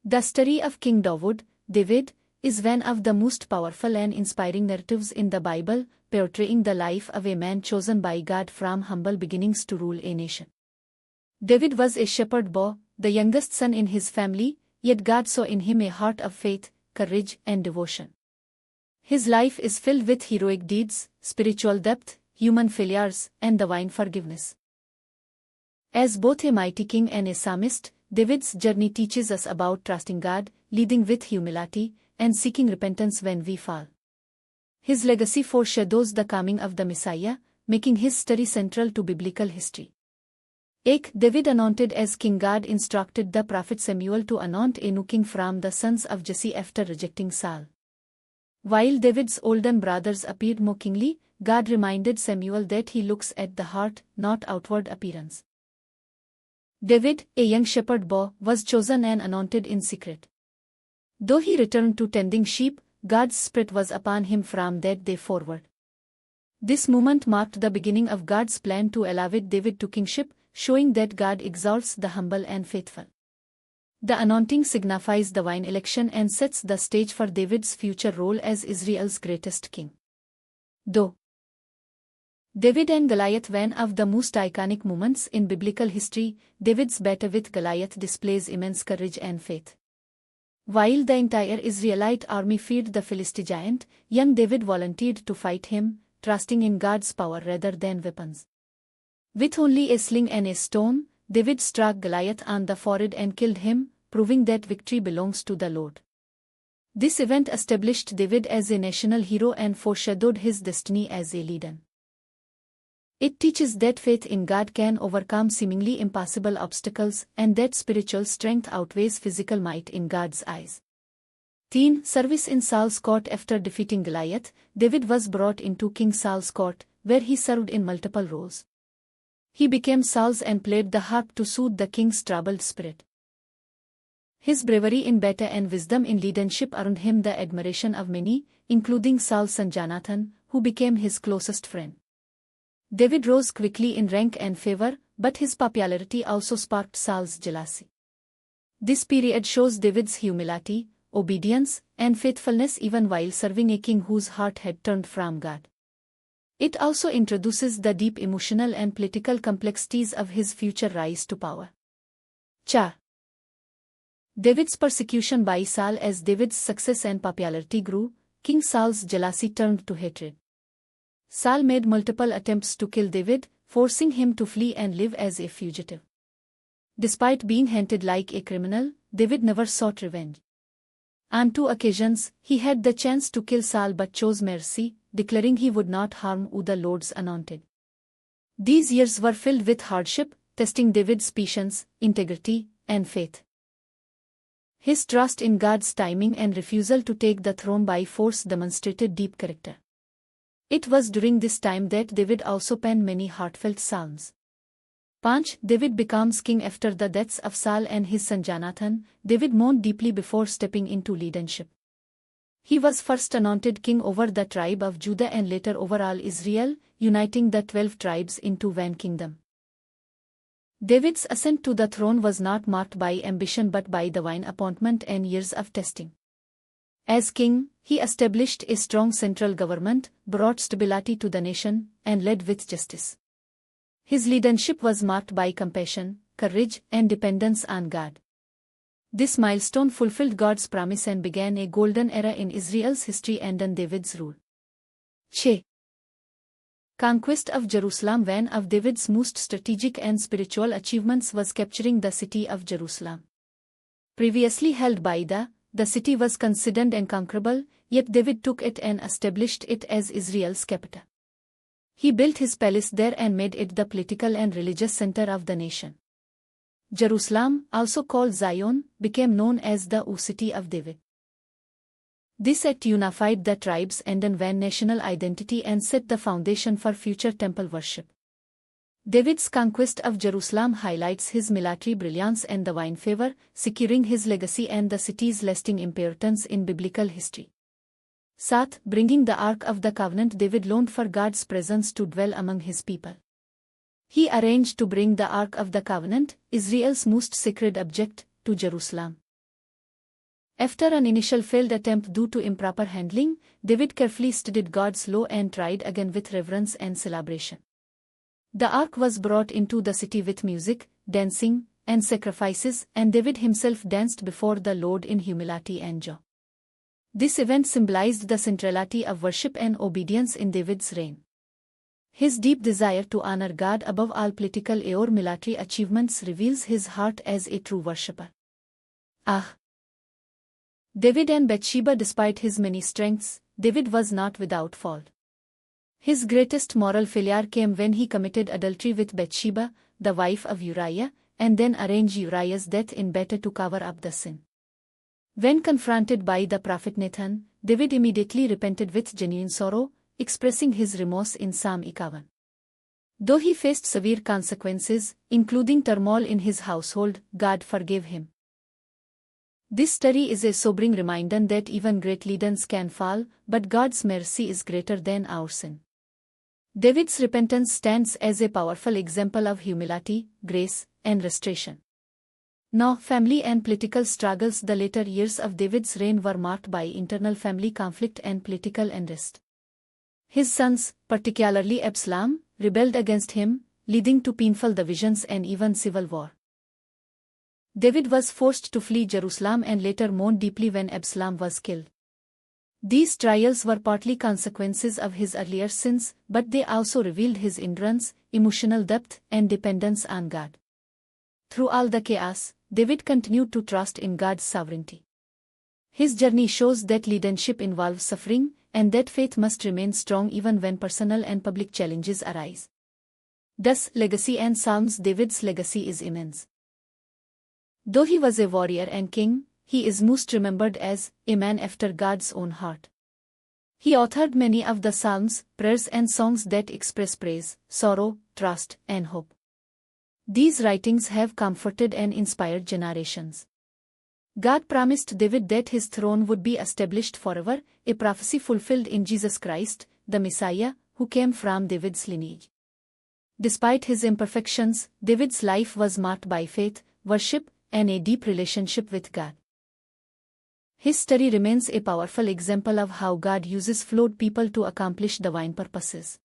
The story of King David, is one of the most powerful and inspiring narratives in the Bible, portraying the life of a man chosen by God from humble beginnings to rule a nation. David was a shepherd boy, the youngest son in his family, yet God saw in him a heart of faith, courage, and devotion. His life is filled with heroic deeds, spiritual depth, human failures, and divine forgiveness. As both a mighty king and a psalmist, David's journey teaches us about trusting God, leading with humility, and seeking repentance when we fall. His legacy foreshadows the coming of the Messiah, making his story central to biblical history. David anointed as king. God instructed the prophet Samuel to anoint a new king from the sons of Jesse after rejecting Saul. While David's older brothers appeared more kingly, God reminded Samuel that he looks at the heart, not outward appearance. David, a young shepherd boy, was chosen and anointed in secret. Though he returned to tending sheep, God's Spirit was upon him from that day forward. This moment marked the beginning of God's plan to elevate David to kingship, showing that God exalts the humble and faithful. The anointing signifies divine election and sets the stage for David's future role as Israel's greatest king. Though David and Goliath, one of the most iconic moments in biblical history, David's battle with Goliath displays immense courage and faith. While the entire Israelite army feared the Philistine giant, young David volunteered to fight him, trusting in God's power rather than weapons. With only a sling and a stone, David struck Goliath on the forehead and killed him, proving that victory belongs to the Lord. This event established David as a national hero and foreshadowed his destiny as a leader. It teaches that faith in God can overcome seemingly impossible obstacles and that spiritual strength outweighs physical might in God's eyes. Service in Saul's court. After defeating Goliath, David was brought into King Saul's court, where he served in multiple roles. He became Saul's and played the harp to soothe the king's troubled spirit. His bravery in battle and wisdom in leadership earned him the admiration of many, including Saul's son Jonathan, who became his closest friend. David rose quickly in rank and favor, but his popularity also sparked Saul's jealousy. This period shows David's humility, obedience, and faithfulness even while serving a king whose heart had turned from God. It also introduces the deep emotional and political complexities of his future rise to power. David's persecution by Saul. As David's success and popularity grew, King Saul's jealousy turned to hatred. Saul made multiple attempts to kill David, forcing him to flee and live as a fugitive. Despite being hunted like a criminal, David never sought revenge. On 2 occasions, he had the chance to kill Saul but chose mercy, declaring he would not harm the Lord's anointed. These years were filled with hardship, testing David's patience, integrity, and faith. His trust in God's timing and refusal to take the throne by force demonstrated deep character. It was during this time that David also penned many heartfelt psalms. David becomes king after the deaths of Saul and his son Jonathan. David mourned deeply before stepping into leadership. He was first anointed king over the tribe of Judah and later over all Israel, uniting the 12 tribes into one kingdom. David's ascent to the throne was not marked by ambition but by divine appointment and years of testing. As king, he established a strong central government, brought stability to the nation, and led with justice. His leadership was marked by compassion, courage, and dependence on God. This milestone fulfilled God's promise and began a golden era in Israel's history under David's rule. Conquest of Jerusalem. One of David's most strategic and spiritual achievements was capturing the city of Jerusalem. Previously held by the city was considered unconquerable, yet David took it and established it as Israel's capital. He built his palace there and made it the political and religious center of the nation. Jerusalem, also called Zion, became known as the City of David. This act unified the tribes under one national identity and set the foundation for future temple worship. David's conquest of Jerusalem highlights his military brilliance and divine favor, securing his legacy and the city's lasting importance in biblical history. Bringing the Ark of the Covenant. David longed for God's presence to dwell among his people. He arranged to bring the Ark of the Covenant, Israel's most sacred object, to Jerusalem. After an initial failed attempt due to improper handling, David carefully studied God's law and tried again with reverence and celebration. The ark was brought into the city with music, dancing, and sacrifices, and David himself danced before the Lord in humility and joy. This event symbolized the centrality of worship and obedience in David's reign. His deep desire to honor God above all political or military achievements reveals his heart as a true worshipper. David and Bathsheba. Despite his many strengths, David was not without fault. His greatest moral failure came when he committed adultery with Bathsheba, the wife of Uriah, and then arranged Uriah's death in bed to cover up the sin. When confronted by the prophet Nathan, David immediately repented with genuine sorrow, expressing his remorse in Psalm 51. Though he faced severe consequences, including turmoil in his household, God forgave him. This story is a sobering reminder that even great leaders can fall, but God's mercy is greater than our sin. David's repentance stands as a powerful example of humility, grace, and restoration. Now, family and political struggles. The later years of David's reign were marked by internal family conflict and political unrest. His sons, particularly Absalom, rebelled against him, leading to painful divisions and even civil war. David was forced to flee Jerusalem and later mourned deeply when Absalom was killed. These trials were partly consequences of his earlier sins, but they also revealed his endurance, emotional depth, and dependence on God. Through all the chaos, David continued to trust in God's sovereignty. His journey shows that leadership involves suffering, and that faith must remain strong even when personal and public challenges arise. Thus, legacy and Psalms. David's legacy is immense. Though he was a warrior and king, he is most remembered as a man after God's own heart. He authored many of the psalms, prayers and songs that express praise, sorrow, trust, and hope. These writings have comforted and inspired generations. God promised David that his throne would be established forever, a prophecy fulfilled in Jesus Christ, the Messiah, who came from David's lineage. Despite his imperfections, David's life was marked by faith, worship, and a deep relationship with God. His story remains a powerful example of how God uses flawed people to accomplish divine purposes.